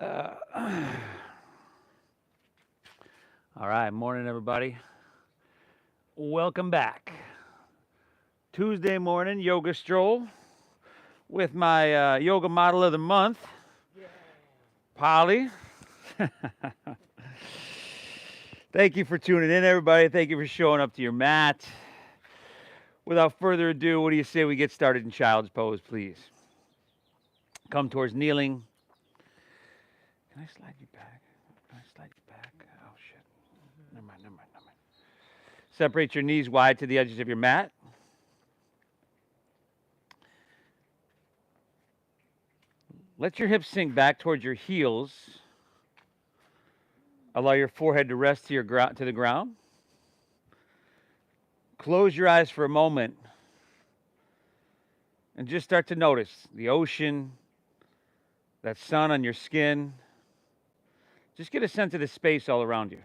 All right, morning, everybody. Welcome back. Tuesday morning yoga stroll with my yoga model of the month, Polly. Thank you for tuning in, everybody. Thank you for showing up to your mat. Without further ado, what do you say we get started in child's pose, please? Come towards kneeling. Can I slide you back? Can I slide you back? Oh, shit. Never mind. Separate your knees wide to the edges of your mat. Let your hips sink back towards your heels. Allow your forehead to rest to the ground. Close your eyes for a moment and just start to notice the ocean, that sun on your skin. Just get a sense of the space all around you.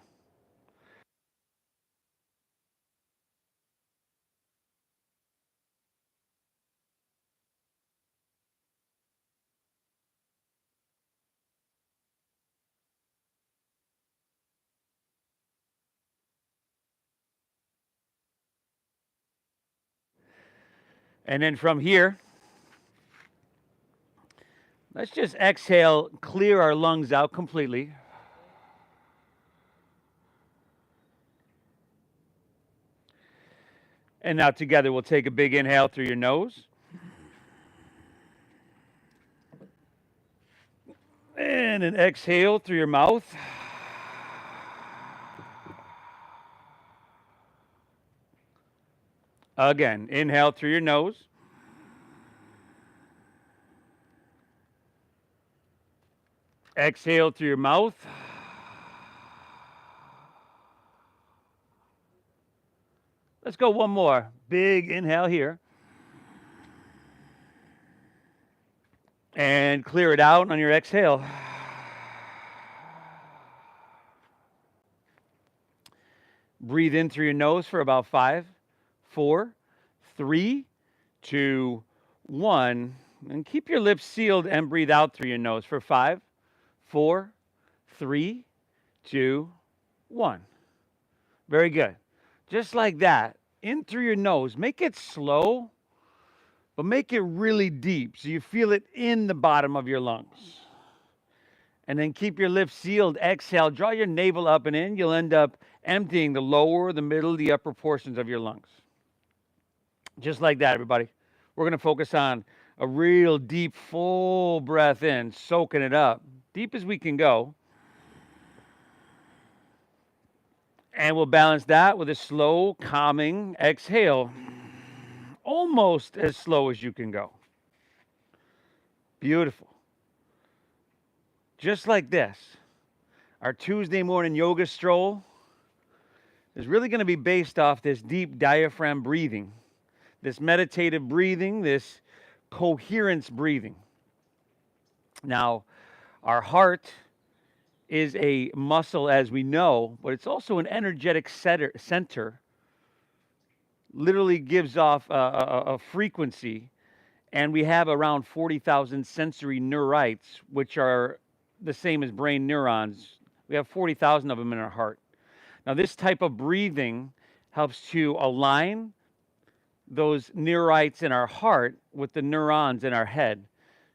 And then from here, let's just exhale, clear our lungs out completely. And now together we'll take a big inhale through your nose. And an exhale through your mouth. Again, inhale through your nose. Exhale through your mouth. Let's go one more. Big inhale here. And clear it out on your exhale. Breathe in through your nose for about 5, 4, 3, 2, 1. And keep your lips sealed and breathe out through your nose for 5, 4, 3, 2, 1. Very good. Just like that. In through your nose. Make it slow, but make it really deep so you feel it in the bottom of your lungs. And then keep your lips sealed. Exhale. Draw your navel up and in. You'll end up emptying the lower, the middle, the upper portions of your lungs. Just like that, everybody. We're going to focus on a real deep, full breath in, soaking it up, deep as we can go. And we'll balance that with a slow, calming exhale, almost as slow as you can go. Beautiful. Just like this, our Tuesday morning yoga stroll is really going to be based off this deep diaphragm breathing, this meditative breathing, this coherence breathing. Now, our heart is a muscle, as we know, but it's also an energetic center. Literally gives off a frequency, and we have around 40,000 sensory neurites, which are the same as brain neurons. We have 40,000 of them in our heart. Now, this type of breathing helps to align those neurites in our heart with the neurons in our head,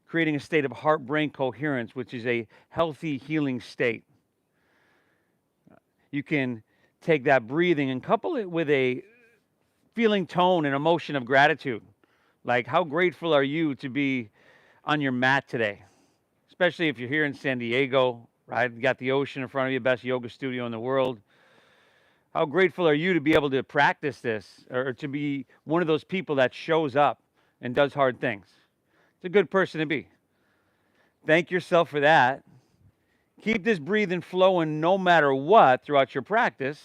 creating a state of heart-brain coherence, which is a healthy, healing state. You can take that breathing and couple it with a feeling tone and emotion of gratitude. Like, how grateful are you to be on your mat today? Especially if you're here in San Diego, right? You got the ocean in front of you, best yoga studio in the world. How grateful are you to be able to practice this, or to be one of those people that shows up and does hard things? It's a good person to be. Thank yourself for that. Keep this breathing flowing no matter what throughout your practice.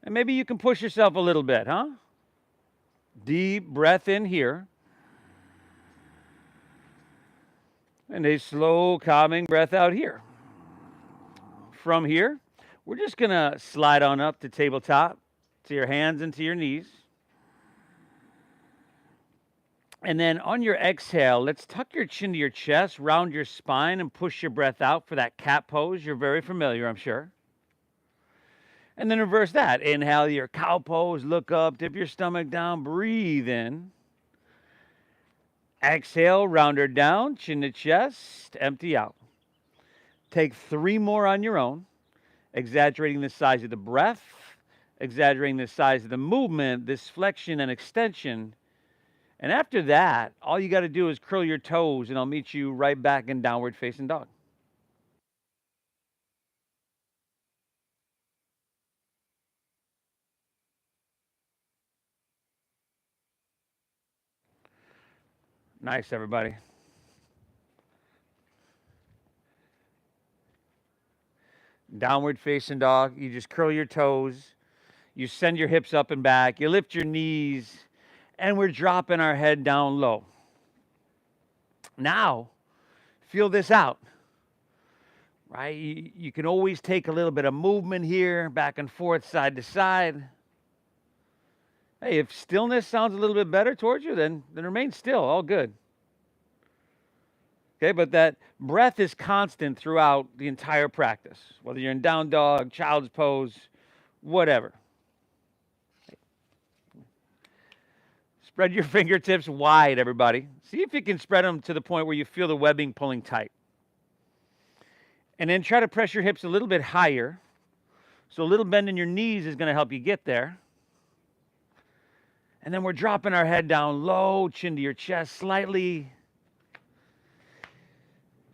And maybe you can push yourself a little bit, huh? Deep breath in here. And a slow, calming breath out here. From here, we're just going to slide on up to tabletop, to your hands and to your knees. And then on your exhale, let's tuck your chin to your chest, round your spine, and push your breath out for that cat pose. You're very familiar, I'm sure. And then reverse that. Inhale your cow pose, look up, dip your stomach down, breathe in. Exhale, round her down, chin to chest, empty out. Take 3 more on your own, exaggerating the size of the breath, exaggerating the size of the movement, this flexion and extension. And after that, all you got to do is curl your toes, and I'll meet you right back in downward facing dog. Nice, everybody. Downward facing dog. You just curl your toes. You send your hips up and back. You lift your knees, and we're dropping our head down low. Now, feel this out. Right? You can always take a little bit of movement here, back and forth, side to side. Hey, if stillness sounds a little bit better towards you, then remain still. All good. Okay, but that breath is constant throughout the entire practice, whether you're in down dog, child's pose, whatever. Spread your fingertips wide, everybody. See if you can spread them to the point where you feel the webbing pulling tight. And then try to press your hips a little bit higher. So a little bend in your knees is going to help you get there. And then we're dropping our head down low, chin to your chest slightly.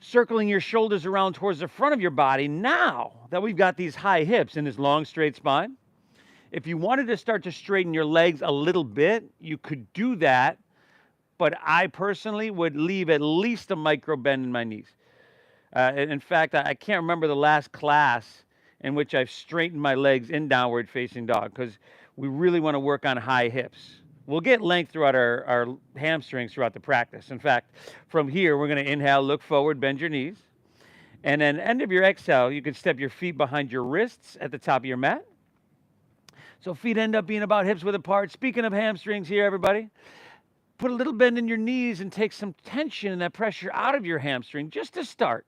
Circling your shoulders around towards the front of your body. Now that we've got these high hips and this long, straight spine, if you wanted to start to straighten your legs a little bit, you could do that. But I personally would leave at least a micro bend in my knees. In fact, I can't remember the last class in which I've straightened my legs in downward facing dog, because we really want to work on high hips. We'll get length throughout our hamstrings throughout the practice. In fact, from here, we're going to inhale, look forward, bend your knees. And then end of your exhale, you can step your feet behind your wrists at the top of your mat. So feet end up being about hips width apart. Speaking of hamstrings here, everybody, put a little bend in your knees and take some tension and that pressure out of your hamstring just to start.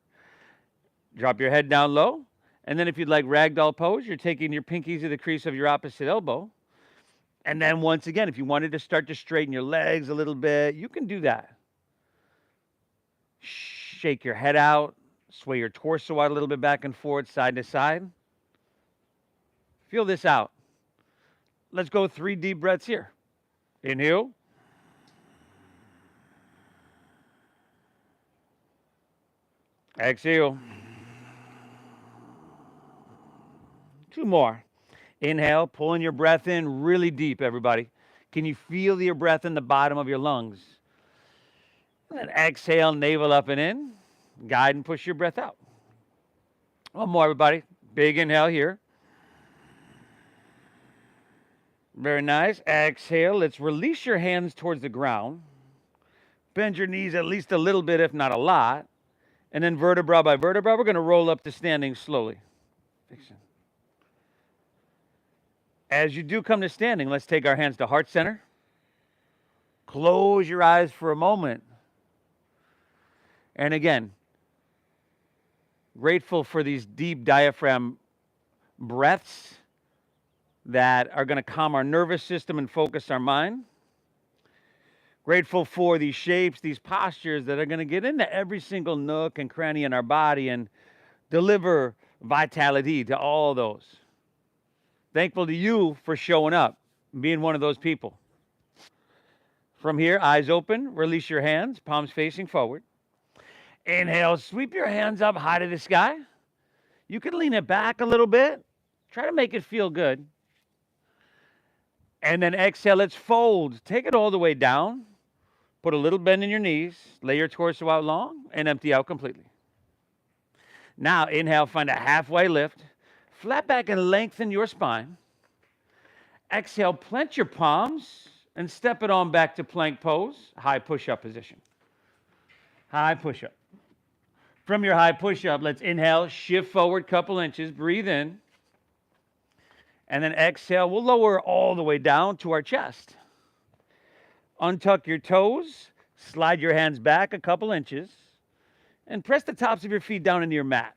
Drop your head down low. And then if you'd like ragdoll pose, you're taking your pinkies to the crease of your opposite elbow. And then once again, if you wanted to start to straighten your legs a little bit, you can do that. Shake your head out, sway your torso out a little bit back and forth, side to side. Feel this out. Let's go 3 deep breaths here. Inhale. Exhale. 2 more. Inhale, pulling your breath in really deep, everybody. Can you feel your breath in the bottom of your lungs? And then exhale, navel up and in. Guide and push your breath out. 1 more, everybody. Big inhale here. Very nice. Exhale. Let's release your hands towards the ground. Bend your knees at least a little bit, if not a lot. And then vertebra by vertebra, we're going to roll up to standing slowly. As you do come to standing, let's take our hands to heart center. Close your eyes for a moment. And again, grateful for these deep diaphragm breaths that are going to calm our nervous system and focus our mind. Grateful for these shapes, these postures that are going to get into every single nook and cranny in our body and deliver vitality to all those. Thankful to you for showing up and being one of those people. From here, eyes open, release your hands, palms facing forward. Inhale, sweep your hands up high to the sky. You can lean it back a little bit. Try to make it feel good. And then exhale, let's fold. Take it all the way down. Put a little bend in your knees. Lay your torso out long and empty out completely. Now, inhale, find a halfway lift. Flat back and lengthen your spine. Exhale, plant your palms and step it on back to plank pose, high push-up position. High push-up. From your high push-up, let's inhale, shift forward a couple inches, breathe in. And then exhale, we'll lower all the way down to our chest. Untuck your toes, Slide your hands back a couple inches and press the tops of your feet down into your mat.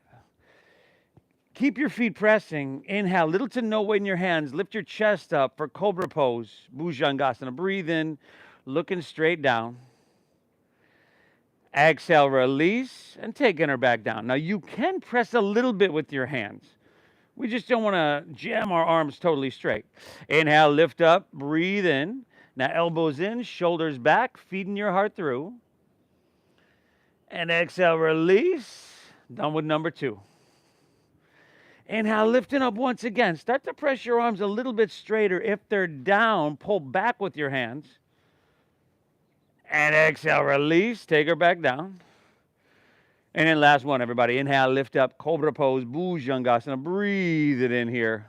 Keep your feet pressing. Inhale, little to no weight in your hands. Lift your chest up for Cobra Pose, Bhujangasana. Breathe in, looking straight down. Exhale, release, and take inner back down. Now, you can press a little bit with your hands. We just don't want to jam our arms totally straight. Inhale, lift up, breathe in. Now, elbows in, shoulders back, feeding your heart through. And exhale, release. Done with number 2. Inhale, lifting up once again. Start to press your arms a little bit straighter. If they're down, pull back with your hands. And exhale, release. Take her back down. And then last one, everybody. Inhale, lift up, Cobra Pose, Bhujangasana. Breathe it in here.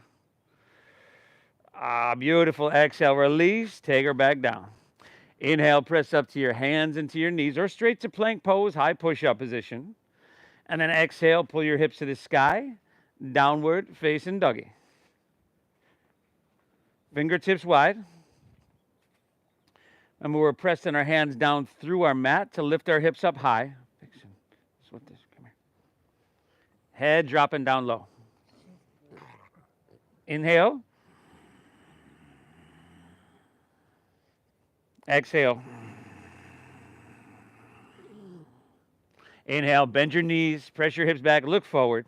Beautiful. Exhale, release. Take her back down. Inhale, press up to your hands and to your knees, or straight to plank pose, high push-up position. And then exhale, pull your hips to the sky, downward facing doggy. Fingertips wide. And we're pressing our hands down through our mat to lift our hips up high. Come here. Head dropping down low. Inhale. Exhale. Inhale, bend your knees, press your hips back, look forward.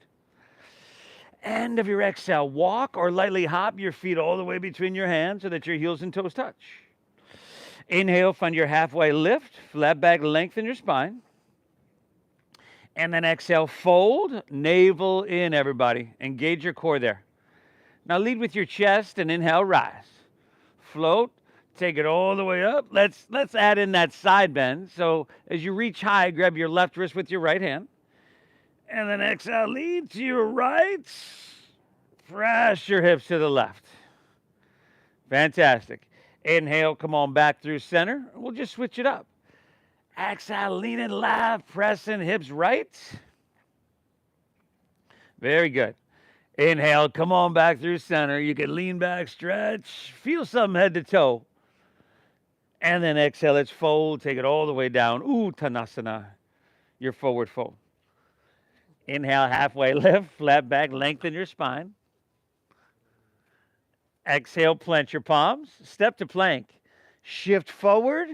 End of your exhale, walk or lightly hop your feet all the way between your hands so that your heels and toes touch. Inhale, find your halfway lift, flat back, lengthen your spine. And then exhale, fold, navel in, everybody. Engage your core there. Now lead with your chest and inhale, rise. Float, take it all the way up. Let's add in that side bend. So as you reach high, grab your left wrist with your right hand. And then exhale, lead to your right. Press your hips to the left. Fantastic. Inhale, come on back through center. We'll just switch it up. Exhale, lean in left, pressing hips right. Very good. Inhale, come on back through center. You can lean back, stretch, feel something head to toe. And then exhale, let's fold, take it all the way down. Uttanasana, your forward fold. Inhale, halfway lift, flat back, lengthen your spine. Exhale, plant your palms, step to plank. Shift forward.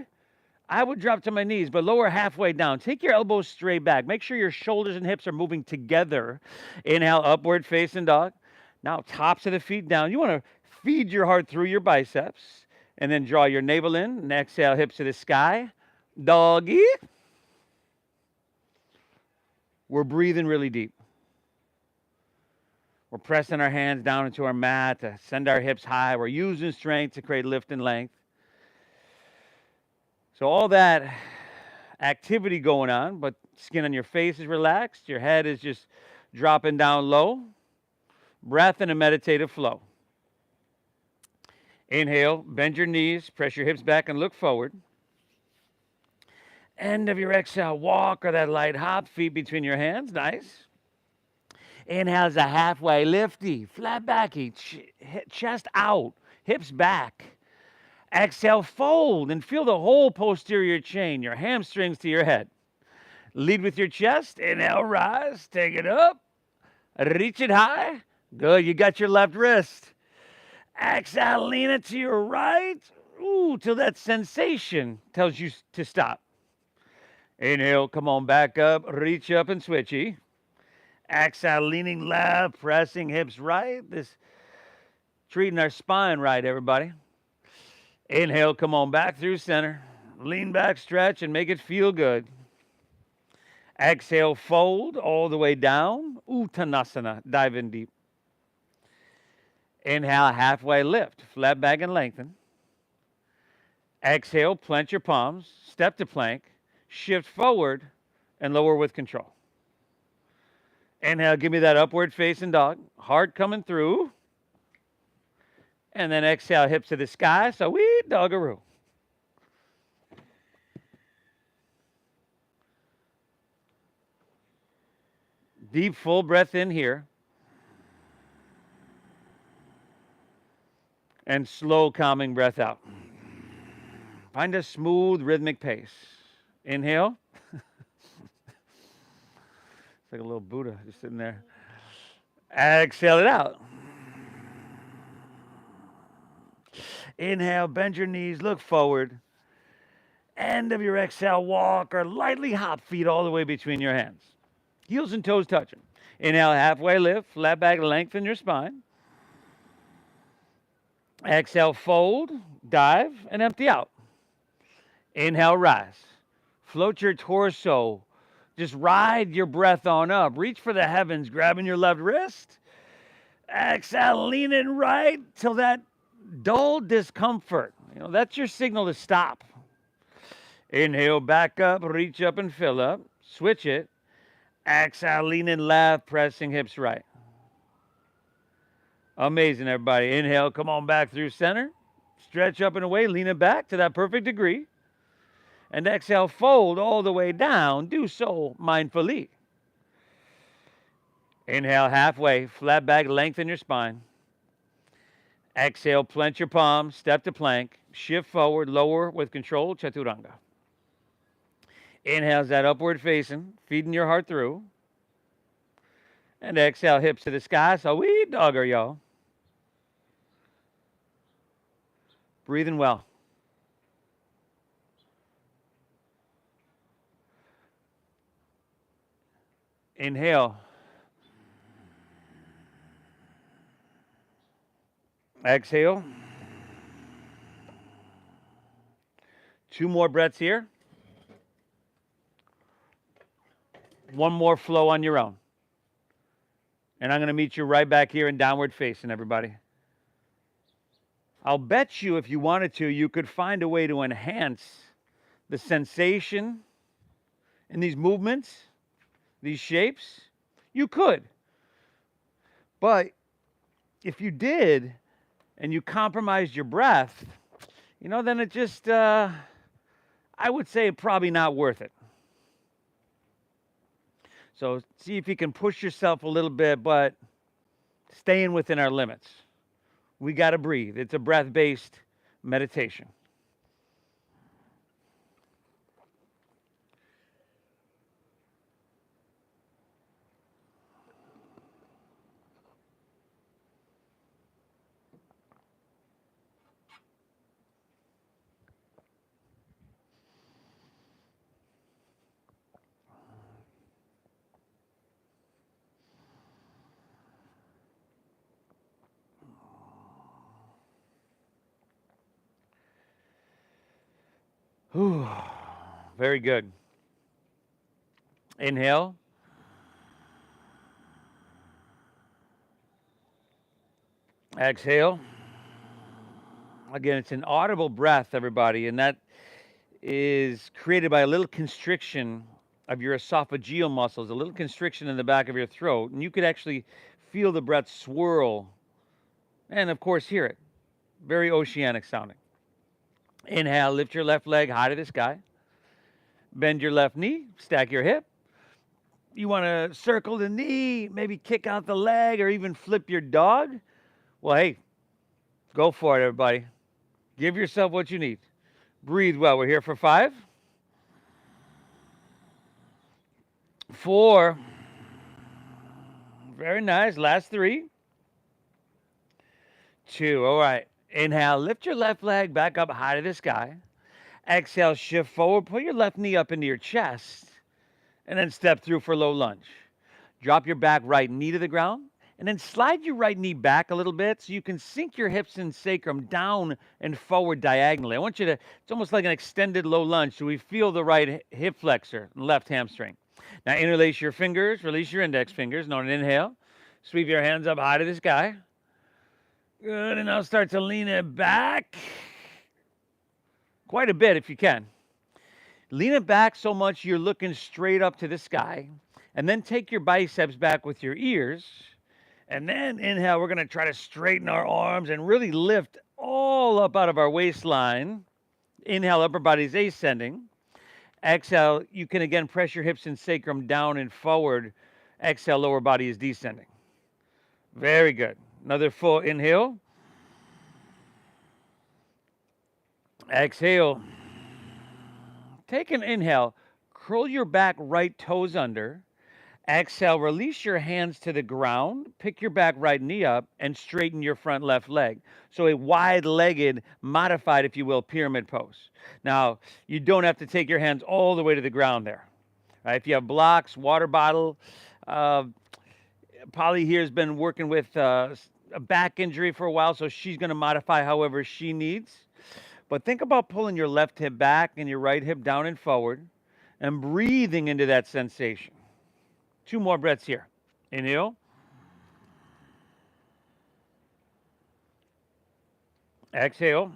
I would drop to my knees, but lower halfway down. Take your elbows straight back. Make sure your shoulders and hips are moving together. Inhale, upward facing dog. Now, tops of the feet down. You want to feed your heart through your biceps. And then draw your navel in. And exhale, hips to the sky. Doggy. We're breathing really deep. We're pressing our hands down into our mat to send our hips high. We're using strength to create lift and length. So all that activity going on, but skin on your face is relaxed. Your head is just dropping down low. Breath in a meditative flow. Inhale, bend your knees, press your hips back and look forward. End of your exhale, walk or that light hop, feet between your hands, nice. Inhale is a halfway lifty, flat backy, chest out, hips back. Exhale, fold and feel the whole posterior chain, your hamstrings to your head. Lead with your chest. Inhale, rise, take it up, reach it high. Good, you got your left wrist. Exhale, lean it to your right. Till that sensation tells you to stop. Inhale, come on back up, reach up and switchy. Exhale, leaning left, pressing hips right. This treating our spine right, everybody. Inhale, come on back through center. Lean back, stretch, and make it feel good. Exhale, fold all the way down. Uttanasana, dive in deep. Inhale, halfway lift, flat back and lengthen. Exhale, plant your palms, step to plank, shift forward, and lower with control. Inhale, give me that upward facing dog. Heart coming through. And then exhale, hips to the sky. So we doggaroo. Deep, full breath in here. And slow, calming breath out. Find a smooth, rhythmic pace. Inhale. It's like a little Buddha just sitting there. Exhale it out. Inhale, bend your knees, look forward. End of your exhale, walk or lightly hop feet all the way between your hands. Heels and toes touching. Inhale, halfway lift, flat back, lengthen your spine. Exhale, fold, dive, and empty out. Inhale, rise. Float your torso. Just ride your breath on up. Reach for the heavens, grabbing your left wrist. Exhale, lean in right till that dull discomfort. That's your signal to stop. Inhale, back up, reach up and fill up. Switch it. Exhale, lean in left, pressing hips right. Amazing, everybody. Inhale, come on back through center. Stretch up and away, lean it back to that perfect degree. And exhale, fold all the way down. Do so mindfully. Inhale, halfway, flat back, lengthen your spine. Exhale, plant your palms, step to plank. Shift forward, lower with control, chaturanga. Inhale, that upward facing, feeding your heart through. And exhale, hips to the sky. So we dogger, y'all. Breathing well. Inhale. Exhale. 2 more breaths here. 1 more flow on your own. And I'm going to meet you right back here in downward facing, everybody. I'll bet you if you wanted to, you could find a way to enhance the sensation in these movements, these shapes. You could. But if you did and you compromised your breath, then it just, I would say probably not worth it. So see if you can push yourself a little bit, but staying within our limits. We got to breathe. It's a breath-based meditation. Whew. Very good. Inhale. Exhale. Again, it's an audible breath, everybody, and that is created by a little constriction of your esophageal muscles, a little constriction in the back of your throat, and you could actually feel the breath swirl and, of course, hear it. Very oceanic sounding. Inhale, lift your left leg high to the sky. Bend your left knee, stack your hip. You want to circle the knee, maybe kick out the leg, or even flip your dog? Well, hey, go for it, everybody. Give yourself what you need. Breathe well. We're here for 5, 4. Very nice. Last 3, 2. All right. Inhale, lift your left leg back up high to the sky. Exhale, shift forward. Put your left knee up into your chest. And then step through for low lunge. Drop your back right knee to the ground. And then slide your right knee back a little bit so you can sink your hips and sacrum down and forward diagonally. I want you to, it's almost like an extended low lunge. So we feel the right hip flexor and left hamstring. Now interlace your fingers, release your index fingers. And on an inhale, sweep your hands up high to the sky. Good, and now start to lean it back. Quite a bit if you can. Lean it back so much you're looking straight up to the sky. And then take your biceps back with your ears. And then inhale, we're going to try to straighten our arms and really lift all up out of our waistline. Inhale, upper body's ascending. Exhale, you can again press your hips and sacrum down and forward. Exhale, lower body is descending. Very good. Another full inhale. Exhale. Take an inhale. Curl your back right toes under. Exhale, release your hands to the ground, pick your back right knee up, and straighten your front left leg. So a wide-legged, modified, if you will, pyramid pose. Now, you don't have to take your hands all the way to the ground there. Right? If you have blocks, water bottle, Polly here has been working with a back injury for a while, so she's going to modify however she needs. But think about pulling your left hip back and your right hip down and forward and breathing into that sensation. 2 more breaths here. Inhale. Exhale.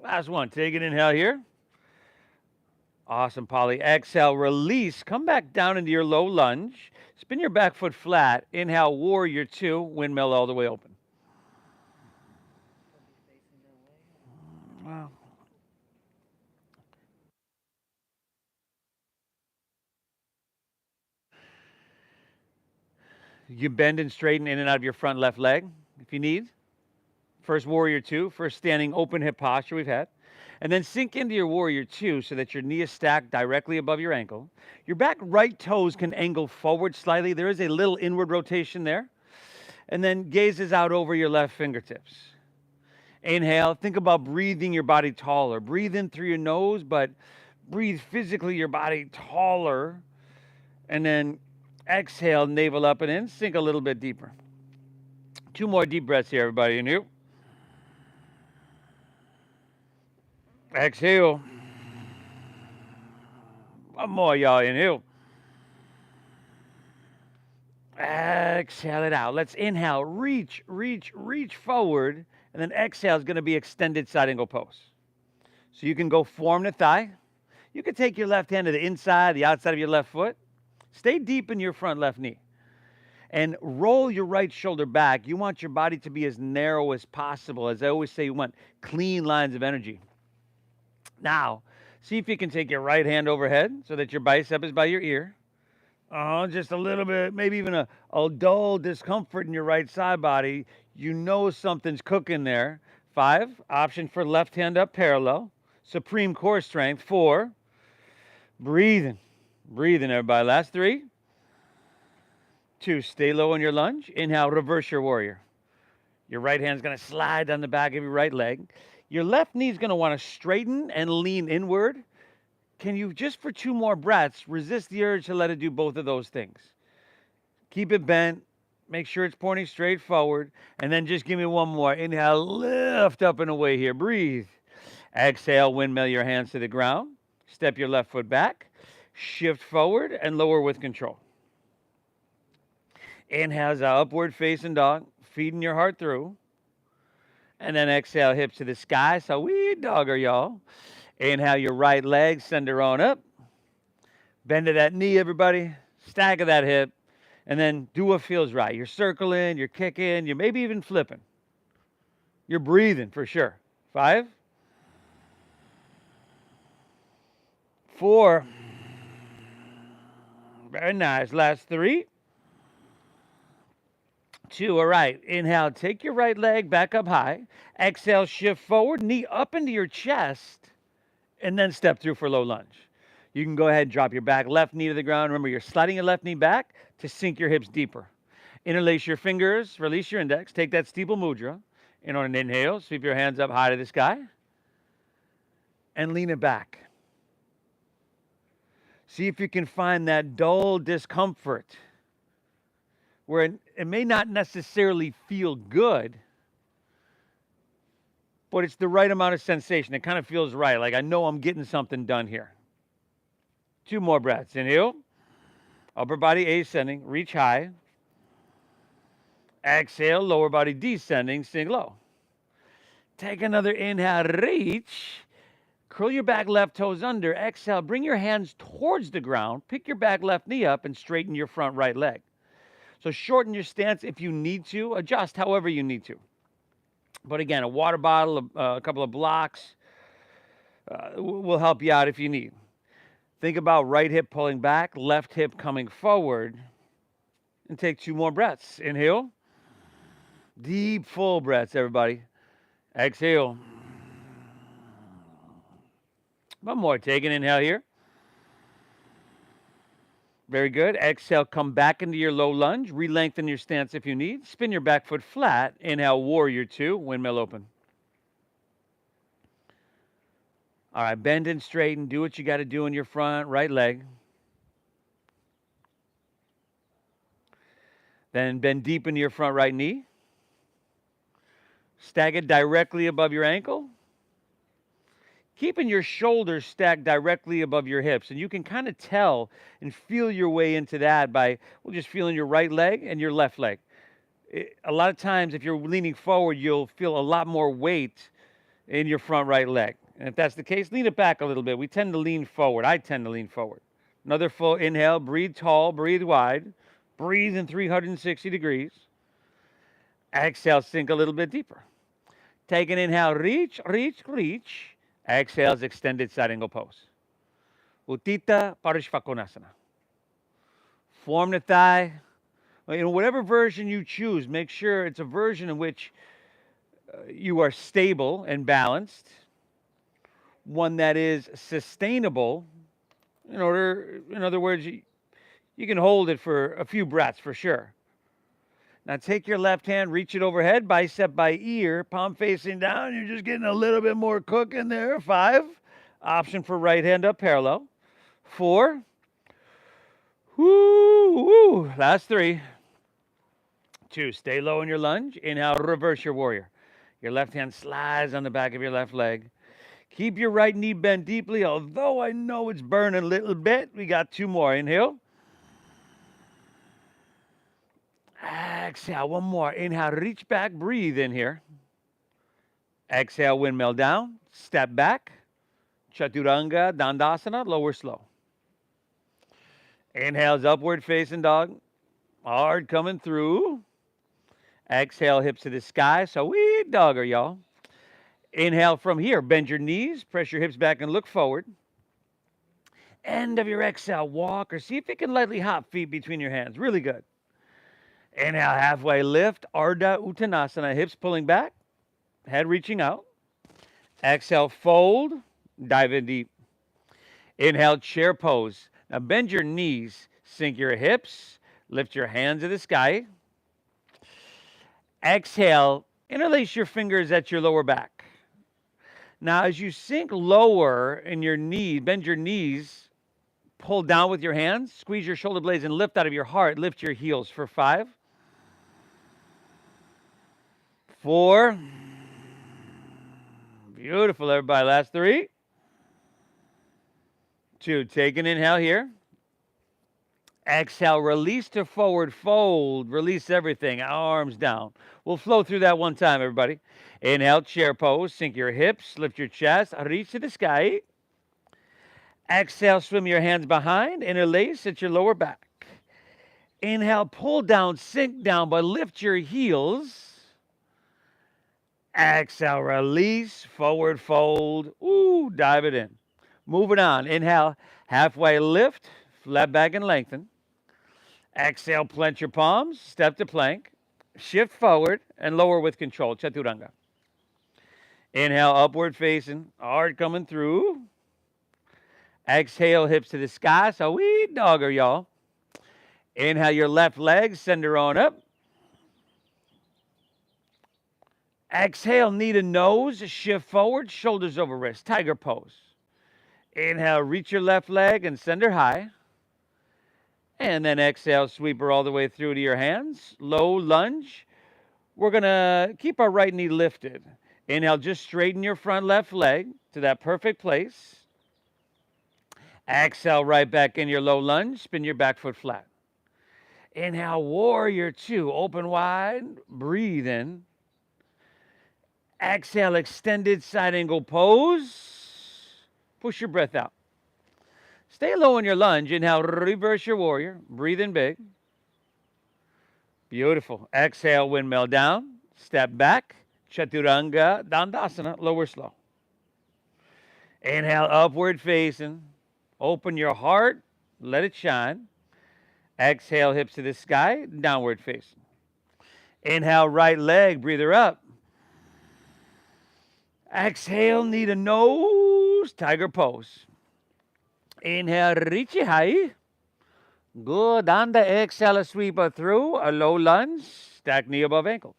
Last one. Take an inhale here. Awesome, Polly. Exhale, release. Come back down into your low lunge. Spin your back foot flat. Inhale, warrior 2, windmill all the way open. Wow. You bend and straighten in and out of your front left leg if you need. First warrior 2, first standing open hip posture we've had. And then sink into your warrior 2 so that your knee is stacked directly above your ankle. Your back right toes can angle forward slightly. There is a little inward rotation there. And then gazes out over your left fingertips. Inhale, think about breathing your body taller. Breathe in through your nose, but breathe physically your body taller. And then exhale, navel up and in, sink a little bit deeper. 2 more deep breaths here, everybody. Inhale. Exhale. 1 more, y'all. Inhale. Exhale it out. Let's inhale. Reach forward. And then exhale is going to be extended side angle pose. So you can go form to thigh. You can take your left hand to the inside, the outside of your left foot. Stay deep in your front left knee. And roll your right shoulder back. You want your body to be as narrow as possible. As I always say, you want clean lines of energy. Now, see if you can take your right hand overhead so that your bicep is by your ear. Just a little bit, maybe even a dull discomfort in your right side body. You know something's cooking there. 5, option for left hand up parallel. Supreme core strength. 4, breathing. Breathing, everybody. Last 3. 2, stay low in your lunge. Inhale, reverse your warrior. Your right hand's going to slide down the back of your right leg. Your left knee is going to want to straighten and lean inward. Can you, just for 2 more breaths, resist the urge to let it do both of those things? Keep it bent. Make sure it's pointing straight forward. And then just give me 1 more. Inhale, lift up and away here. Breathe. Exhale, windmill your hands to the ground. Step your left foot back. Shift forward and lower with control. Inhale is upward facing dog, feeding your heart through. And then exhale, hips to the sky. So we dogger, y'all. Inhale your right leg, send her on up. Bend to that knee, everybody. Stack of that hip. And then do what feels right. You're circling, you're kicking, you're maybe even flipping. You're breathing for sure. 5. 4. Very nice. Last 3. 2. All right. Inhale, take your right leg back up high. Exhale, shift forward, knee up into your chest, and then step through for low lunge. You can go ahead and drop your back left knee to the ground. Remember, you're sliding your left knee back to sink your hips deeper. Interlace your fingers, release your index, take that steeple mudra. And on an inhale, sweep your hands up high to the sky, and lean it back. See if you can find that dull discomfort where it may not necessarily feel good, but it's the right amount of sensation. It kind of feels right, like I know I'm getting something done here. 2 more breaths. Inhale, upper body ascending, reach high. Exhale, lower body descending, sink low. Take another inhale, reach. Curl your back left toes under. Exhale, bring your hands towards the ground. Pick your back left knee up and straighten your front right leg. So shorten your stance if you need to. Adjust however you need to. But again, a water bottle, a couple of blocks will help you out if you need. Think about right hip pulling back, left hip coming forward. And take 2 more breaths. Inhale. Deep, full breaths, everybody. Exhale. One more. Take an inhale here. Very good. Exhale, come back into your low lunge. Re-lengthen your stance if you need. Spin your back foot flat. Inhale, warrior two, windmill open. All right, bend and straighten. Do what you got to do in your front right leg. Then bend deep into your front right knee. Stack it directly above your ankle. Keeping your shoulders stacked directly above your hips. And you can kind of tell and feel your way into that by just feeling your right leg and your left leg. A lot of times, if you're leaning forward, you'll feel a lot more weight in your front right leg. And if that's the case, lean it back a little bit. We tend to lean forward. I tend to lean forward. Another full inhale. Breathe tall, breathe wide. Breathe in 360 degrees. Exhale, sink a little bit deeper. Take an inhale, reach, reach, reach. Exhales, extended side angle pose. Utthita Parishvakonasana. Form the thigh. In whatever version you choose, make sure it's a version in which you are stable and balanced. One that is sustainable. In other words, you can hold it for a few breaths for sure. Now take your left hand, reach it overhead, bicep by ear, palm facing down. You're just getting a little bit more cook in there. 5. Option for right hand up parallel. 4. Woo. Last 3. 2. Stay low in your lunge. Inhale, reverse your warrior. Your left hand slides on the back of your left leg. Keep your right knee bent deeply, although I know it's burning a little bit. We got 2 more. Inhale. Exhale, 1 more. Inhale, reach back, breathe in here. Exhale, windmill down, step back. Chaturanga, Dandasana, lower slow. Inhale's upward facing dog. Hard coming through. Exhale, hips to the sky. Sweet dogger, y'all. Inhale from here. Bend your knees, press your hips back and look forward. End of your exhale, walk or see if you can lightly hop feet between your hands. Really good. Inhale, halfway lift, Ardha Uttanasana, hips pulling back, head reaching out. Exhale, fold, dive in deep. Inhale, chair pose. Now bend your knees, sink your hips, lift your hands to the sky. Exhale, interlace your fingers at your lower back. Now as you sink lower in your knee, bend your knees, pull down with your hands, squeeze your shoulder blades and lift out of your heart, lift your heels for 5. 4. Beautiful, everybody. Last 3. 2. Take an inhale here. Exhale, release to forward fold. Release everything, arms down. We'll flow through that one time, everybody. Inhale, chair pose. Sink your hips, lift your chest, reach to the sky. Exhale, swim your hands behind, interlace at your lower back. Inhale, pull down, sink down, but lift your heels. Exhale, release, forward fold. Ooh, dive it in. Moving on. Inhale, halfway lift, flat back and lengthen. Exhale, plant your palms, step to plank. Shift forward and lower with control, Chaturanga. Inhale, upward facing, hard coming through. Exhale, hips to the sky, sweet dogger, y'all. Inhale, your left leg, send her on up. Exhale, knee to nose, shift forward, shoulders over wrist, tiger pose. Inhale, reach your left leg and send her high. And then exhale, sweep her all the way through to your hands. Low lunge. We're going to keep our right knee lifted. Inhale, just straighten your front left leg to that perfect place. Exhale, right back in your low lunge. Spin your back foot flat. Inhale, warrior two. Open wide. Breathe in. Exhale, extended side angle pose. Push your breath out. Stay low in your lunge. Inhale, reverse your warrior. Breathe in big. Beautiful. Exhale, windmill down. Step back. Chaturanga, Dandasana, lower slow. Inhale, upward facing. Open your heart. Let it shine. Exhale, hips to the sky. Downward facing. Inhale, right leg. Breathe her up. Exhale, knee to nose. pose, tiger pose. Inhale, reach it high. Good. On the exhale, sweep it through. A low lunge, stack knee above ankle.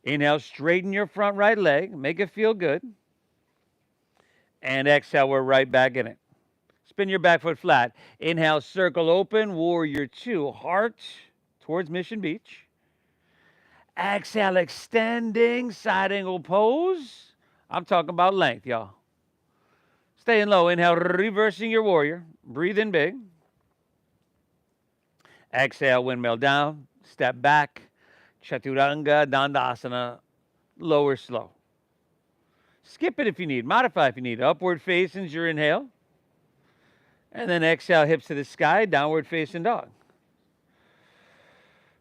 Inhale, straighten your front right leg. Make it feel good. And exhale, we're right back in it. Spin your back foot flat. Inhale, circle open, warrior two. Heart towards Mission Beach. Exhale, extending, side angle pose. I'm talking about length, y'all. Staying low. Inhale, reversing your warrior. Breathe in big. Exhale, windmill down. Step back. Chaturanga, Dandasana. Lower slow. Skip it if you need. Modify if you need. Upward facing is your inhale. And then exhale, hips to the sky. Downward facing dog.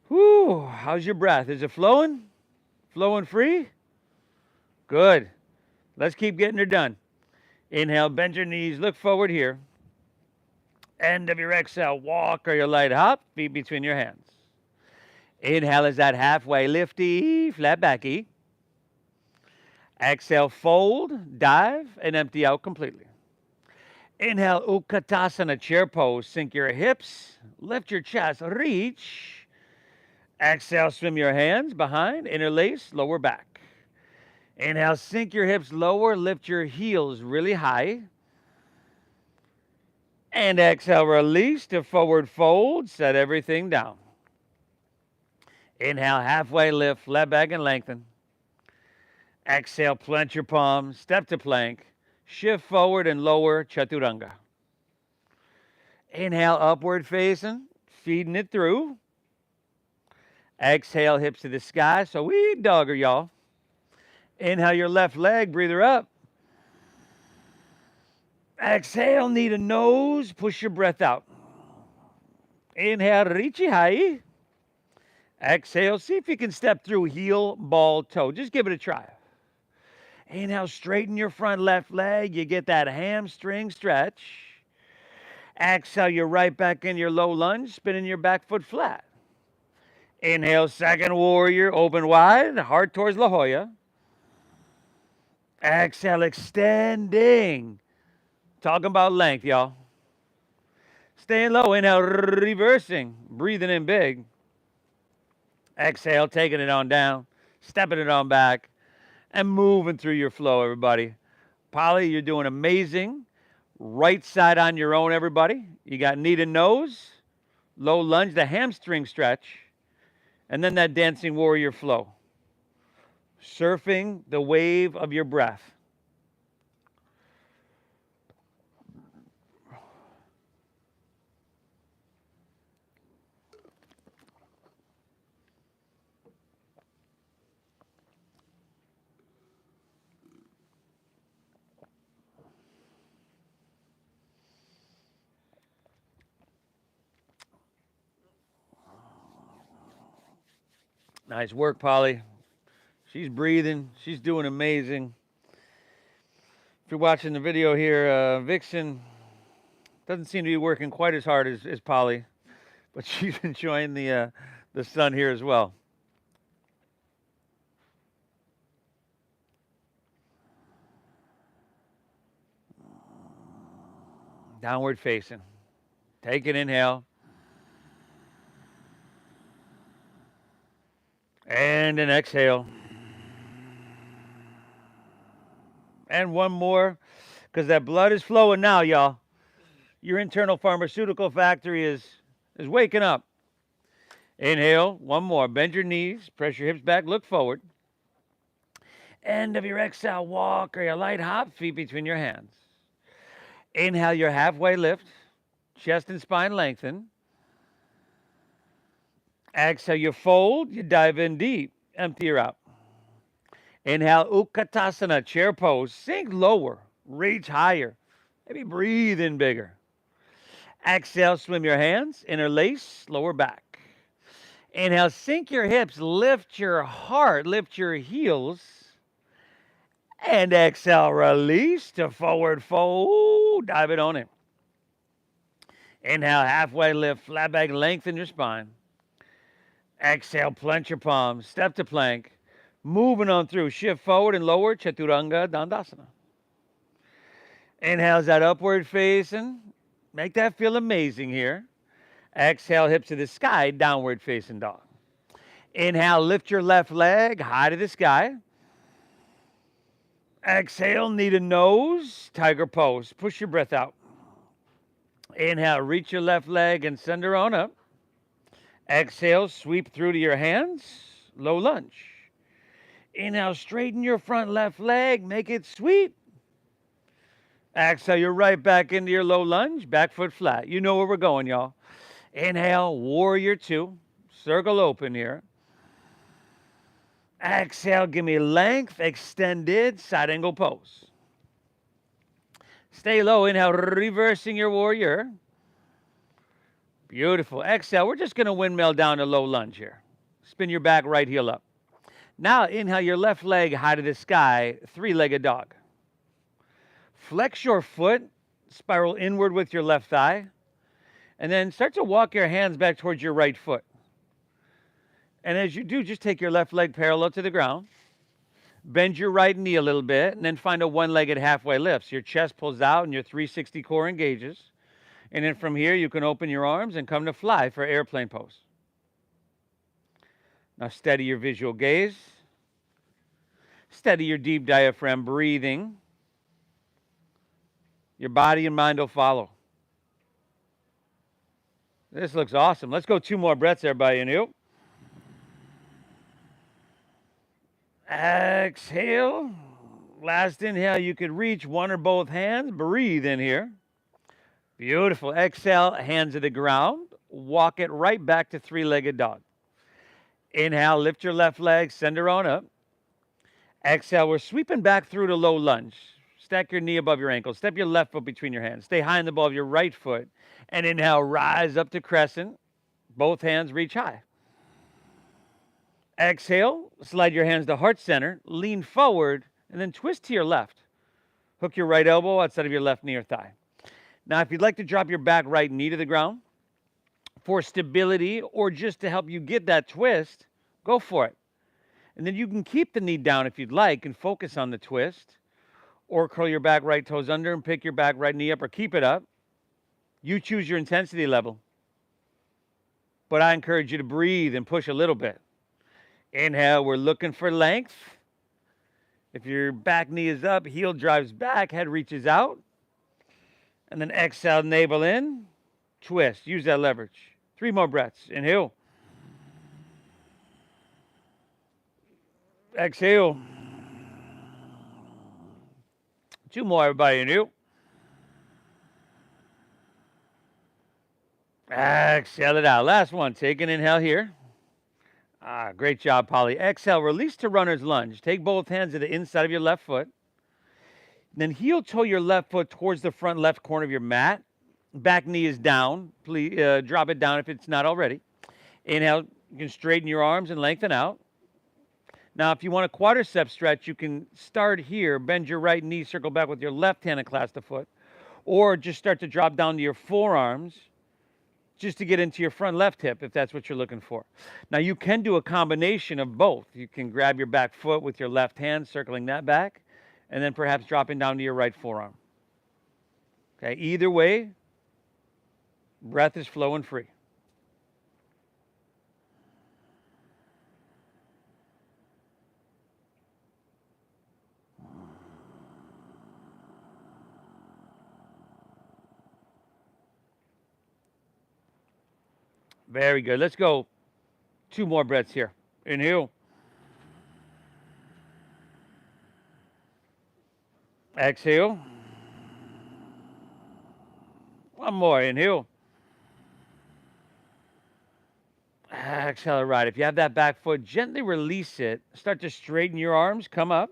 Whew. How's your breath? Is it flowing? Flowing free? Good. Let's keep getting her done. Inhale, bend your knees. Look forward here. End of your exhale, walk or your light hop, feet between your hands. Inhale is that halfway lifty, flat backy. Exhale, fold, dive, and empty out completely. Inhale, Utkatasana, chair pose. Sink your hips, lift your chest, reach. Exhale, swim your hands behind, interlace, lower back. Inhale, sink your hips lower, lift your heels really high. And exhale, release to forward fold, set everything down. Inhale, halfway lift, flat back and lengthen. Exhale, plant your palms, step to plank, shift forward and lower, chaturanga. Inhale, upward facing, feeding it through. Exhale, hips to the sky, so we dogger, y'all. Inhale your left leg, breather up. Exhale, knee to nose, push your breath out. Inhale, reachy high. Exhale, see if you can step through heel, ball, toe. Just give it a try. Inhale, straighten your front left leg. You get that hamstring stretch. Exhale, you're right back in your low lunge, spinning your back foot flat. Inhale, second warrior, open wide, heart towards La Jolla. Exhale, extending. Talking about length, y'all. Staying low. Inhale, reversing. Breathing in big. Exhale, taking it on down. Stepping it on back. And moving through your flow, everybody. Polly, you're doing amazing. Right side on your own, everybody. You got knee to nose. Low lunge, the hamstring stretch. And then that dancing warrior flow. Surfing the wave of your breath. Nice work, Polly. She's breathing. She's doing amazing. If you're watching the video here, Vixen doesn't seem to be working quite as hard as Polly, but she's enjoying the sun here as well. Downward facing. Take an inhale. And an exhale. And one more, because that blood is flowing now, y'all. Your internal pharmaceutical factory is waking up. Inhale, one more. Bend your knees, press your hips back, look forward. End of your exhale, walk or your light hop, feet between your hands. Inhale, your halfway lift, chest and spine lengthen. Exhale, you fold, you dive in deep, empty her out. Inhale, Utkatasana, chair pose, sink lower, reach higher, maybe breathe in bigger. Exhale, swim your hands, interlace, lower back. Inhale, sink your hips, lift your heart, lift your heels. And exhale, release to forward fold, dive it on in. Inhale, halfway lift, flat back, lengthen your spine. Exhale, plant your palms, step to plank, moving on through, shift forward and lower, Chaturanga Dandasana. Inhale's that upward facing. Make that feel amazing here. Exhale, hips to the sky, downward facing dog. Inhale, lift your left leg high to the sky. Exhale, knee to nose, tiger pose. Push your breath out. Inhale, reach your left leg and send her on up. Exhale, sweep through to your hands, low lunge. Inhale, straighten your front left leg, make it sweep. Exhale, you're right back into your low lunge, back foot flat. You know where we're going, y'all. Inhale, warrior two, circle open here. Exhale, give me length, extended, side angle pose. Stay low, inhale, reversing your warrior. Beautiful. Exhale, we're just going to windmill down to low lunge here. Spin your back, right heel up. Now inhale your left leg high to the sky, three-legged dog. Flex your foot, spiral inward with your left thigh, and then start to walk your hands back towards your right foot. And as you do, just take your left leg parallel to the ground, bend your right knee a little bit, and then find a one-legged halfway lift. So your chest pulls out and your 360 core engages. And then from here, you can open your arms and come to fly for airplane pose. Now steady your visual gaze. Steady your deep diaphragm breathing. Your body and mind will follow. This looks awesome. Let's go 2 more breaths, everybody. Inhale. Exhale. Last inhale, you could reach one or both hands. Breathe in here. Beautiful. Exhale, hands to the ground. Walk it right back to three-legged dog. Inhale, lift your left leg, send her on up. Exhale, we're sweeping back through to low lunge. Stack your knee above your ankle. Step your left foot between your hands. Stay high in the ball of your right foot. And inhale, rise up to crescent. Both hands reach high. Exhale, slide your hands to heart center. Lean forward, and then twist to your left. Hook your right elbow outside of your left knee or thigh. Now, if you'd like to drop your back right knee to the ground for stability or just to help you get that twist, go for it. And then you can keep the knee down if you'd like and focus on the twist, or curl your back right toes under and pick your back right knee up or keep it up. You choose your intensity level. But I encourage you to breathe and push a little bit. Inhale, we're looking for length. If your back knee is up, heel drives back, head reaches out. And then exhale, navel in, twist. Use that leverage. 3 more breaths. Inhale. Exhale. 2 more, everybody. Inhale. Exhale it out. Last one. Take an inhale here. Great job, Polly. Exhale, release to runner's lunge. Take both hands to the inside of your left foot. Then heel toe your left foot towards the front left corner of your mat. Back knee is down. Please drop it down if it's not already. Inhale, you can straighten your arms and lengthen out. Now, if you want a quadricep stretch, you can start here, bend your right knee, circle back with your left hand and clasp the foot, or just start to drop down to your forearms just to get into your front left hip if that's what you're looking for. Now, you can do a combination of both. You can grab your back foot with your left hand, circling that back, and then perhaps dropping down to your right forearm. Okay, either way, breath is flowing free. Very good. Let's go 2 more breaths here. Inhale. Exhale. 1 more. Inhale. Exhale. Right. If you have that back foot, gently release it. Start to straighten your arms. Come up.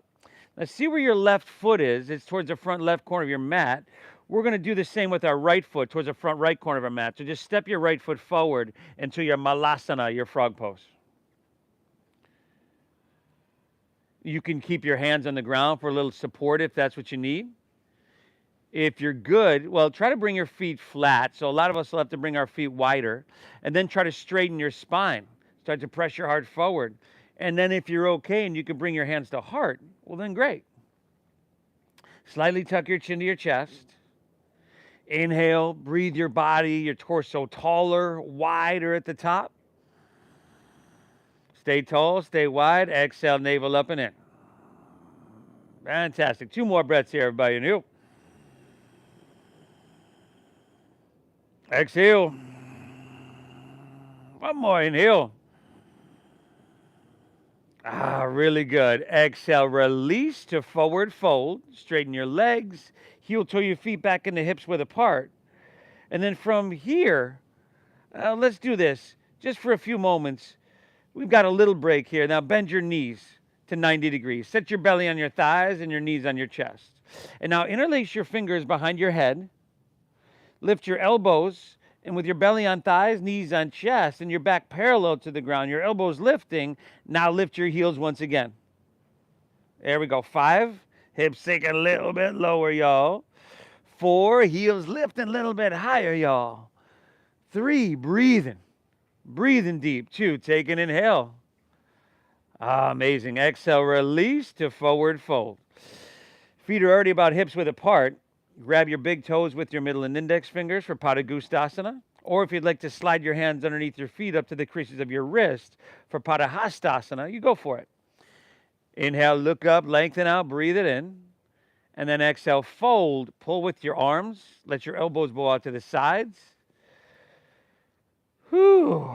Now see where your left foot is. It's towards the front left corner of your mat. We're going to do the same with our right foot towards the front right corner of our mat. So just step your right foot forward into your malasana, your frog pose. You can keep your hands on the ground for a little support if that's what you need. If you're good, well, try to bring your feet flat. So a lot of us will have to bring our feet wider. And then try to straighten your spine. Start to press your heart forward. And then if you're okay and you can bring your hands to heart, well then great. Slightly tuck your chin to your chest. Inhale, breathe your body, your torso taller, wider at the top. Stay tall, stay wide. Exhale, navel up and in. Fantastic. 2 more breaths here, everybody. Inhale. Exhale. 1 more. Inhale. Really good. Exhale, release to forward fold. Straighten your legs. Heel toe your feet back in the hips width apart. And then from here, let's do this just for a few moments. We've got a little break here. Now bend your knees to 90 degrees. Set your belly on your thighs and your knees on your chest. And now interlace your fingers behind your head. Lift your elbows, and with your belly on thighs, knees on chest, and your back parallel to the ground, your elbows lifting, now lift your heels once again. There we go. 5, hips sink a little bit lower, y'all. 4, heels lifting a little bit higher, y'all. 3, breathing deep. 2, take an inhale. Amazing. Exhale, release to forward fold. Feet are already about hips width apart. Grab your big toes with your middle and index fingers for Padangusthasana. Or if you'd like to slide your hands underneath your feet up to the creases of your wrist for Padahastasana, you go for it. Inhale, look up, lengthen out, breathe it in. And then exhale, fold, pull with your arms. Let your elbows bow out to the sides. Whew.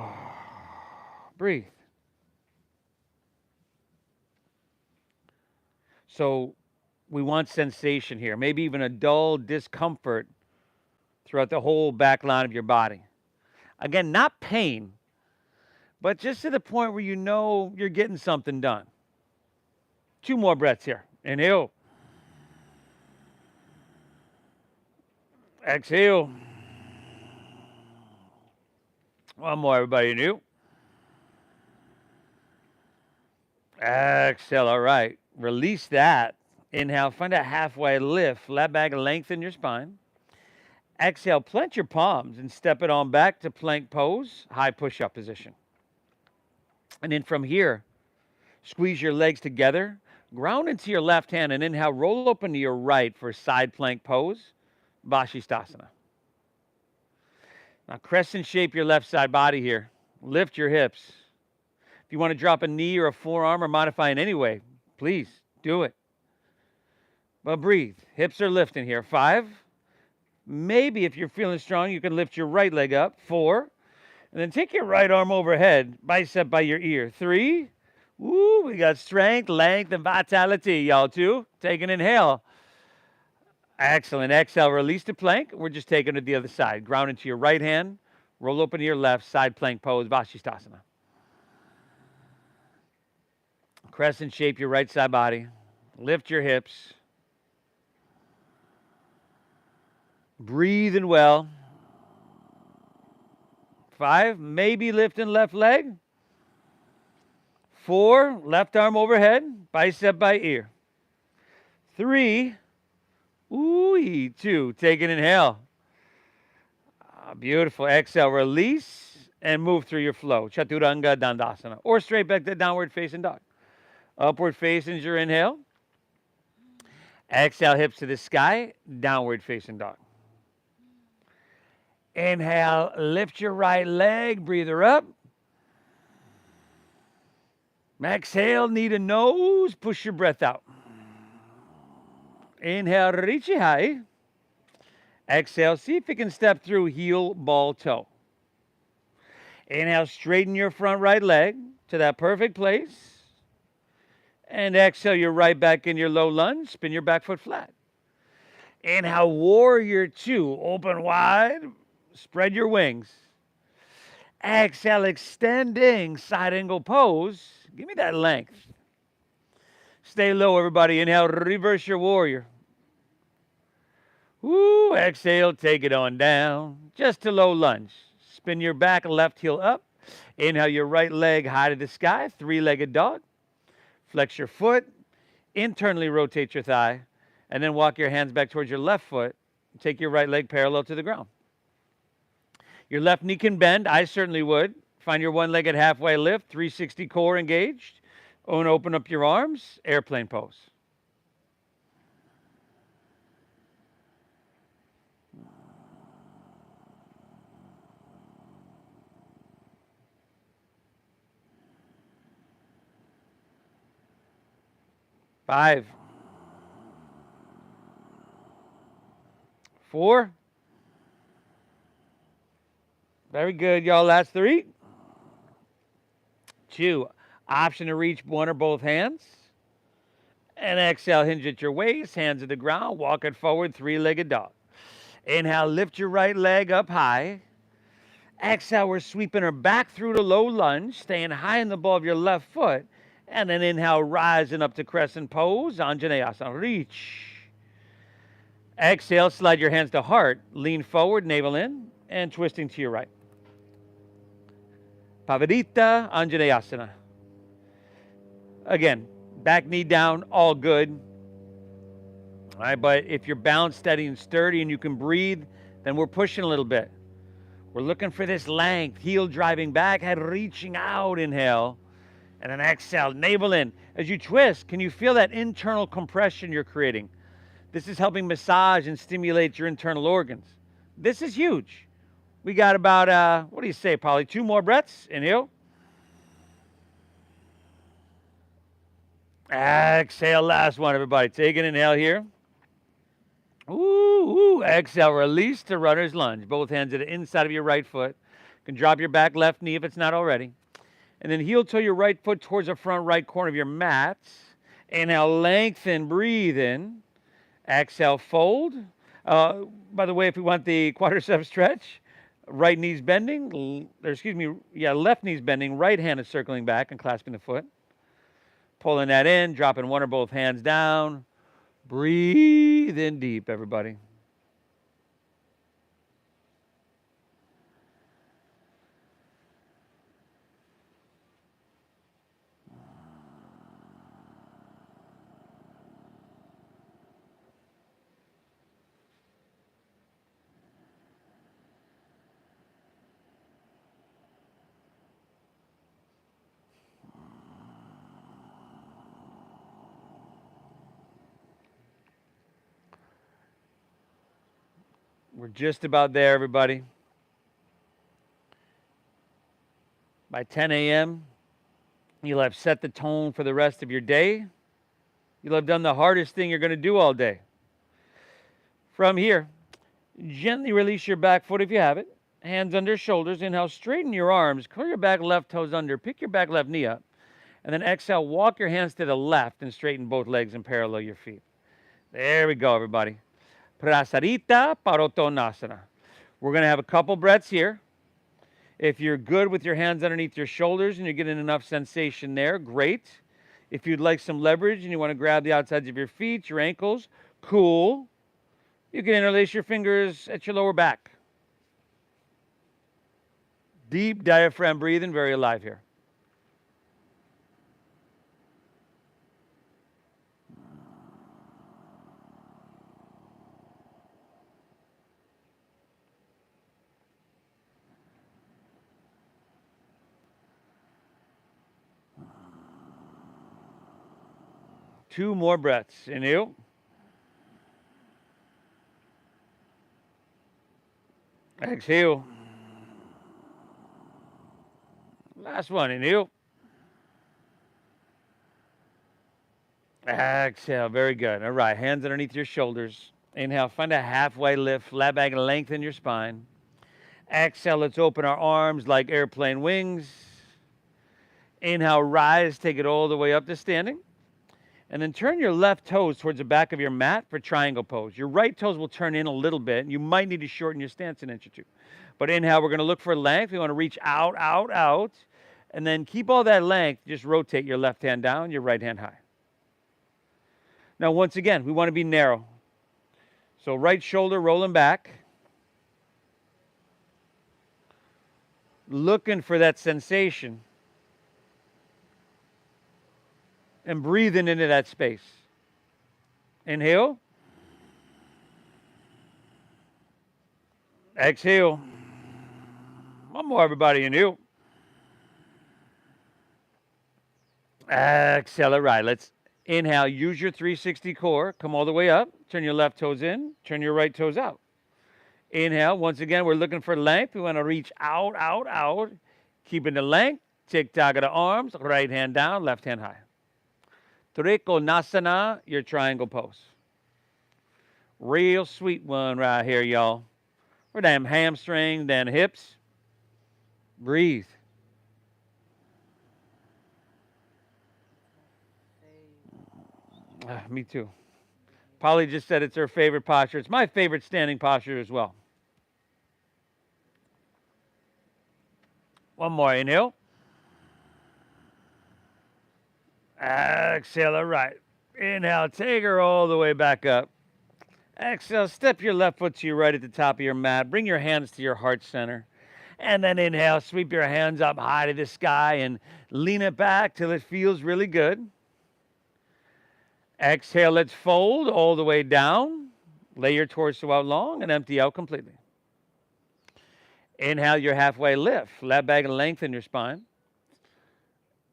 Breathe. So we want sensation here, maybe even a dull discomfort throughout the whole back line of your body. Again, not pain, but just to the point where you know you're getting something done. 2 more breaths here. Inhale. Exhale. 1 more, everybody. Inhale. Exhale. All right. Release that. Inhale. Find a halfway lift. Flat back, lengthen your spine. Exhale. Plant your palms and step it on back to plank pose, high push-up position. And then from here, squeeze your legs together. Ground into your left hand and inhale, roll open to your right for side plank pose, Vashisthasana. Now crescent shape your left side body here. Lift your hips. If you want to drop a knee or a forearm or modify in any way, please do it. But breathe. Hips are lifting here. 5. Maybe if you're feeling strong, you can lift your right leg up. 4. And then take your right arm overhead, bicep by your ear. 3. Woo, we got strength, length, and vitality, y'all, too. Take an inhale. Excellent. Exhale, release to plank. We're just taking it to the other side. Ground into your right hand. Roll open to your left, side plank pose, Vashisthasana. Crescent shape your right side body. Lift your hips. Breathing well. 5, maybe lifting left leg. 4, left arm overhead, bicep by ear. 3, 2, take an inhale. Beautiful. Exhale, release, and move through your flow. Chaturanga Dandasana, or straight back to downward facing dog. Upward facing is your inhale. Exhale, hips to the sky, downward facing dog. Inhale, lift your right leg, breather up. Exhale, knee to nose, push your breath out. Inhale, reach it high. Exhale, see if you can step through heel, ball, toe. Inhale, straighten your front right leg to that perfect place. And exhale, you're right back in your low lunge. Spin your back foot flat. Inhale, warrior 2. Open wide. Spread your wings. Exhale, extending side angle pose. Give me that length. Stay low, everybody. Inhale, reverse your warrior. Woo, exhale, take it on down. Just to low lunge. Spin your back, left heel up. Inhale, your right leg high to the sky. 3-legged dog. Flex your foot. Internally rotate your thigh. And then walk your hands back towards your left foot. Take your right leg parallel to the ground. Your left knee can bend. I certainly would. Find your one-legged halfway lift. 360 core engaged. And open up your arms. Airplane pose. 5, 4. Very good, y'all. Last 3. 2. Option to reach one or both hands. And exhale, hinge at your waist, hands at the ground, walk it forward, 3-legged dog. Inhale, lift your right leg up high. Exhale, we're sweeping her back through the low lunge, staying high in the ball of your left foot. And then inhale, rising up to crescent pose, Anjaneyasana. Reach. Exhale, slide your hands to heart. Lean forward, navel in, and twisting to your right. Pavadita, Anjaneyasana. Again, back knee down, all good. All right, but if you're balanced, steady, and sturdy, and you can breathe, then we're pushing a little bit. We're looking for this length, heel driving back, head reaching out, inhale, and then exhale, navel in. As you twist, can you feel that internal compression you're creating? This is helping massage and stimulate your internal organs. This is huge. We got about, what do you say, Polly? 2 more breaths, inhale. Exhale, last one, everybody. Take an inhale here. Ooh, exhale, release to runner's lunge. Both hands at the inside of your right foot. You can drop your back left knee if it's not already. And then heel toe your right foot towards the front right corner of your mat. Inhale, lengthen, breathe in. Exhale, fold. By the way, if we want the quadricep stretch, right knee's bending, left knee's bending, right hand is circling back and clasping the foot. Pulling that in, dropping one or both hands down. Breathe in deep, everybody. We're just about there, everybody. By 10 a.m., you'll have set the tone for the rest of your day. You'll have done the hardest thing you're going to do all day. From here, gently release your back foot if you have it. Hands under shoulders. Inhale, straighten your arms. Curl your back left toes under. Pick your back left knee up. And then exhale, walk your hands to the left and straighten both legs and parallel your feet. There we go, everybody. Prasarita Parottanasana. We're going to have a couple breaths here. If you're good with your hands underneath your shoulders and you're getting enough sensation there, great. If you'd like some leverage and you want to grab the outsides of your feet, your ankles, cool. You can interlace your fingers at your lower back. Deep diaphragm breathing, very alive here. Two more breaths. Inhale. Exhale. Last one. Inhale. Exhale. Very good. All right. Hands underneath your shoulders. Inhale. Find a halfway lift. Flat back and lengthen your spine. Exhale. Let's open our arms like airplane wings. Inhale. Rise. Take it all the way up to standing. And then turn your left toes towards the back of your mat for triangle pose. Your right toes will turn in a little bit. And you might need to shorten your stance an inch or two. But inhale, we're going to look for length. We want to reach out, out, out. And then keep all that length. Just rotate your left hand down, your right hand high. Now, once again, we want to be narrow. So right shoulder rolling back. Looking for that sensation. And breathing into that space. Inhale. Exhale. One more, everybody. Inhale. Exhale. All right. Let's inhale. Use your 360 core. Come all the way up. Turn your left toes in. Turn your right toes out. Inhale. Once again, we're looking for length. We want to reach out, out, out. Keeping the length. Tick-tock of the arms. Right hand down. Left hand high. Trikonasana, your triangle pose. Real sweet one right here, y'all. For them hamstrings, them hips. Breathe. Me too. Polly just said it's her favorite posture. It's my favorite standing posture as well. One more inhale. Exhale, all right. Inhale, take her all the way back up. Exhale, step your left foot to your right at the top of your mat. Bring your hands to your heart center. And then inhale, sweep your hands up high to the sky and lean it back till it feels really good. Exhale, let's fold all the way down. Lay your torso out long and empty out completely. Inhale, your halfway lift. Left back and lengthen your spine.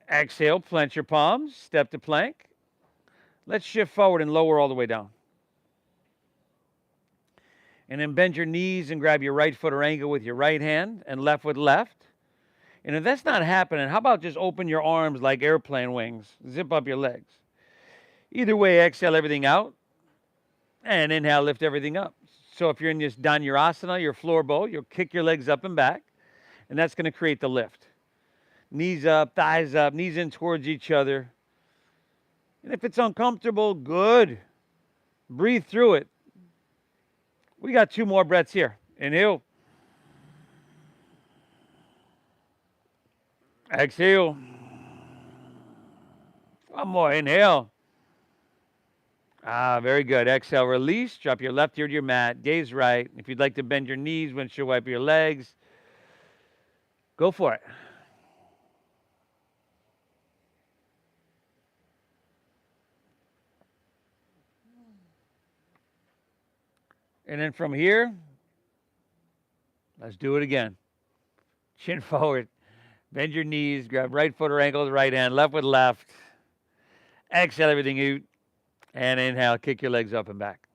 Exhale, plant your palms, step to plank. Let's shift forward and lower all the way down. And then bend your knees and grab your right foot or ankle with your right hand and left with left. And if that's not happening, how about just open your arms like airplane wings? Zip up your legs. Either way, exhale everything out. And inhale, lift everything up. So if you're in this Dhanurasana, your floor bowl, you'll kick your legs up and back. And that's going to create the lift. Knees up, thighs up, knees in towards each other. And if it's uncomfortable, good. Breathe through it. We got 2 more breaths here. Inhale. Exhale. One more. Inhale. Very good. Exhale, release. Drop your left ear to your mat. Gaze right. If you'd like to bend your knees, windshield wipe your legs. Go for it. And then from here, let's do it again. Chin forward. Bend your knees. Grab right foot or ankle with the right hand. Left with left. Exhale everything out. And inhale. Kick your legs up and back.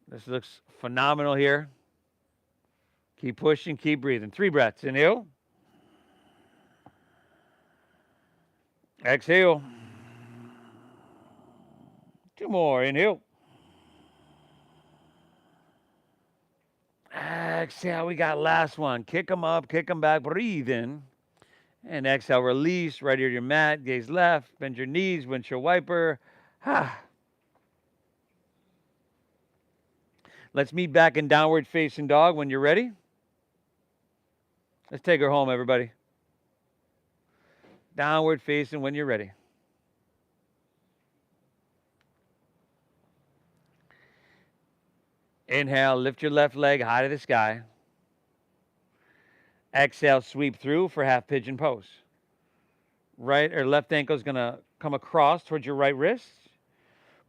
This looks phenomenal here. Keep pushing. Keep breathing. 3 breaths. Inhale. Exhale. 2 more. Inhale. Exhale. We got last one. Kick them up. Kick them back. Breathe in. And exhale. Release. Right ear to your mat. Gaze left. Bend your knees. Windshield wiper. Let's meet back in downward facing dog when you're ready. Let's take her home, everybody. Downward facing when you're ready. Inhale, lift your left leg high to the sky. Exhale, sweep through for half pigeon pose. Right or left ankle is going to come across towards your right wrist.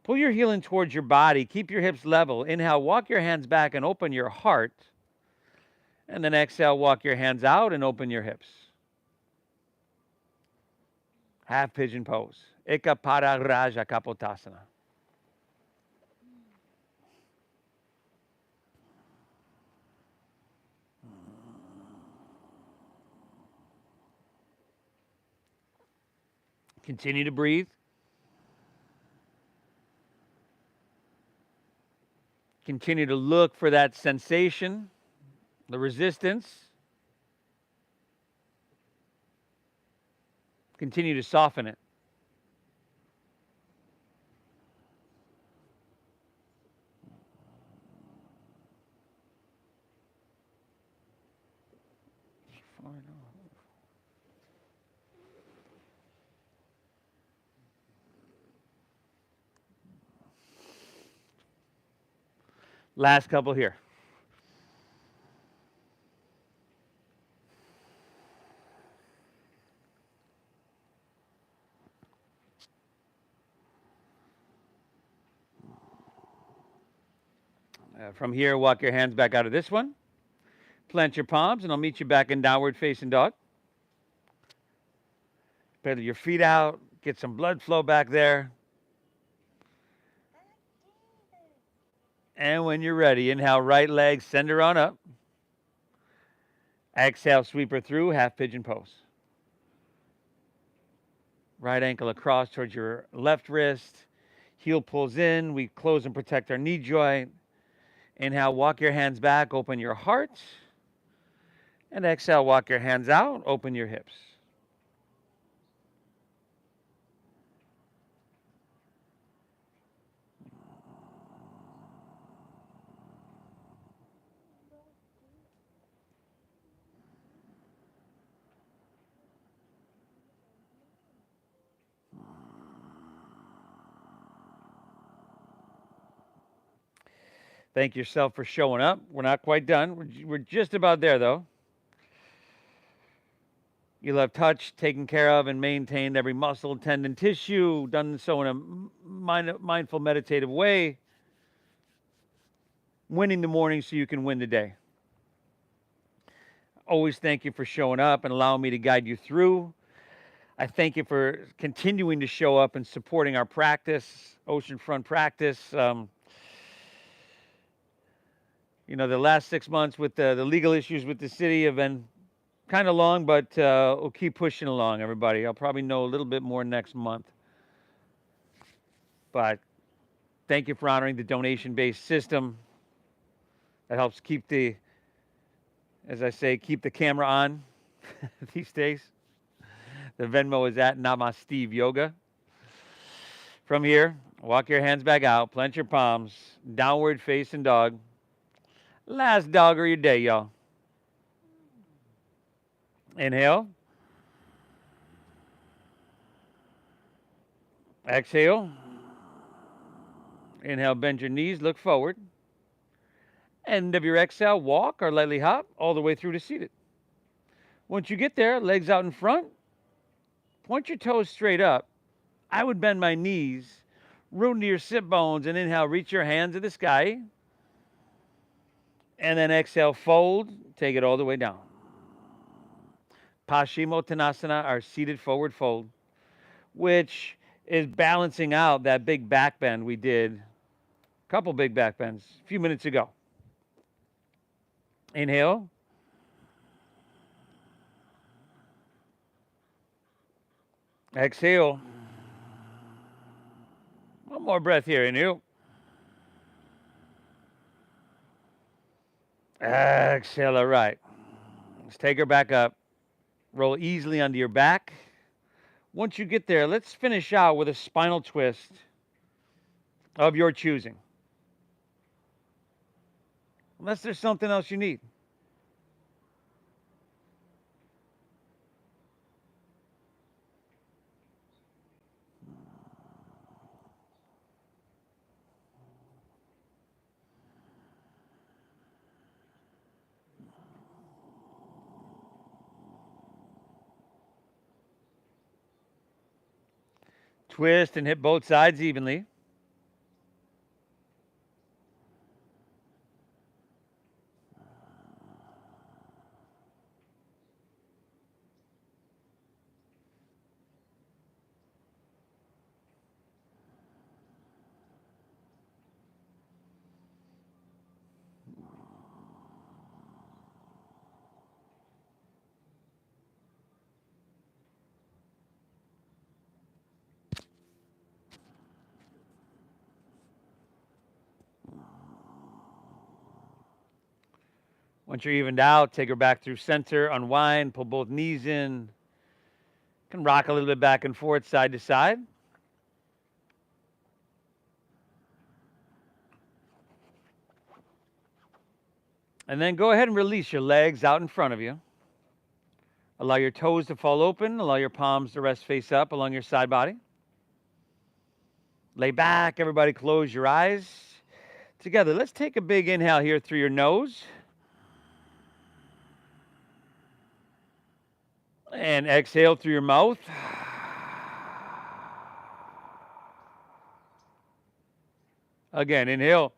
Pull your heel in towards your body. Keep your hips level. Inhale, walk your hands back and open your heart. And then exhale, walk your hands out and open your hips. Half pigeon pose. Ekapada Raja Kapotasana. Continue to breathe. Continue to look for that sensation, the resistance. Continue to soften it. Last couple here. From here, walk your hands back out of this one. Plant your palms, and I'll meet you back in downward facing dog. Pedal your feet out. Get some blood flow back there. And when you're ready, inhale, right leg, send her on up. Exhale, sweep her through, half pigeon pose. Right ankle across towards your left wrist. Heel pulls in. We close and protect our knee joint. Inhale, walk your hands back, open your heart. And exhale, walk your hands out, open your hips. Thank yourself for showing up. We're not quite done. We're just about there, though. You'll have touched, taken care of, and maintained every muscle, tendon, tissue, done so in a mindful, meditative way. Winning the morning so you can win the day. Always thank you for showing up and allowing me to guide you through. I thank you for continuing to show up and supporting our practice, oceanfront practice. The last 6 months with the legal issues with the city have been kind of long, but we'll keep pushing along, everybody. I'll probably know a little bit more next month. But thank you for honoring the donation-based system. That helps keep the, as I say, keep the camera on these days. The Venmo is at Namasteve Yoga. From here, walk your hands back out, plant your palms, downward facing dog. Last dog of your day, y'all. Inhale. Exhale. Inhale, bend your knees, look forward. End of your exhale, walk or lightly hop all the way through to seated. Once you get there, legs out in front, point your toes straight up. I would bend my knees, root into your sit bones, and inhale, reach your hands to the sky. And then exhale, fold, take it all the way down. Paschimottanasana, our seated forward fold, which is balancing out that big back bend we did, a couple big back bends a few minutes ago. Inhale. Exhale. One more breath here. Inhale. Exhale. All right. Let's take her back up. Roll easily onto your back. Once you get there, let's finish out with a spinal twist of your choosing. Unless there's something else you need. Twist and hit both sides evenly. Once you're evened out, take her back through center, unwind, pull both knees in. Can rock a little bit back and forth, side to side. And then go ahead and release your legs out in front of you. Allow your toes to fall open. Allow your palms to rest face up along your side body. Lay back, everybody close your eyes. Together, let's take a big inhale here through your nose. And exhale through your mouth. Again, inhale.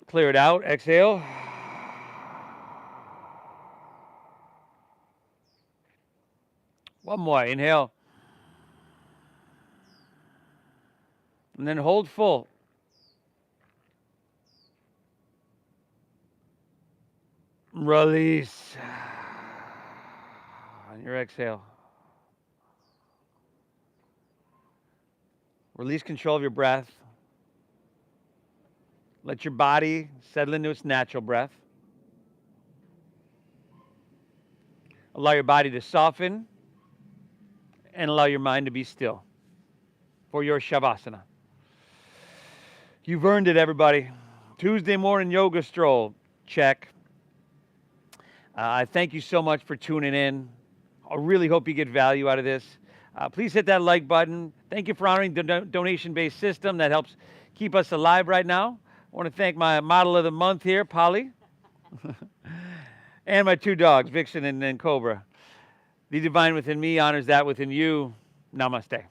Clear it out. Exhale. One more. Inhale. And then hold full. Release. On your exhale. Release control of your breath. Let your body settle into its natural breath. Allow your body to soften and allow your mind to be still for your Shavasana. You've earned it, everybody. Tuesday morning yoga stroll. Check. I thank you so much for tuning in. I really hope you get value out of this. Please hit that like button. Thank you for honoring the donation-based system that helps keep us alive right now. I want to thank my model of the month here, Polly, and my two dogs, Vixen and Cobra. The divine within me honors that within you. Namaste.